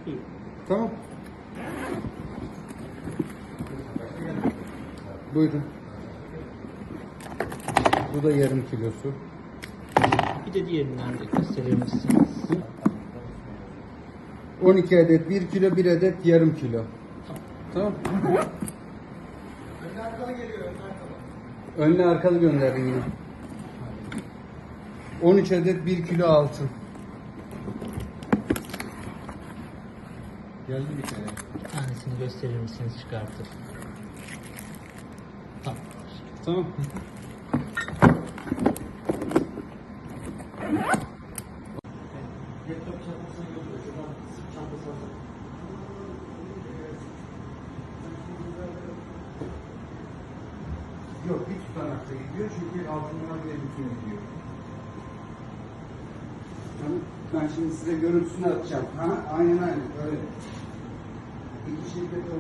İyi. Tamam. Buyurun. Bu da yarım kilosu. Bir de diğerinden de gösterir misiniz? 12 adet 1 kilo, 1 adet yarım kilo. Tamam. Önlü arkalı gönderdim yine. 13 adet 1 kilo altın. Geldi bir kere. Bir tanesini gösterir misiniz çıkartıp? Tamam. Tamam. Yok, bir tutanakta gidiyor çünkü altınlar bile bütün gidiyor. Ben şimdi size görüntüsünü atacağım. Ha, aynen öyle. İki şirket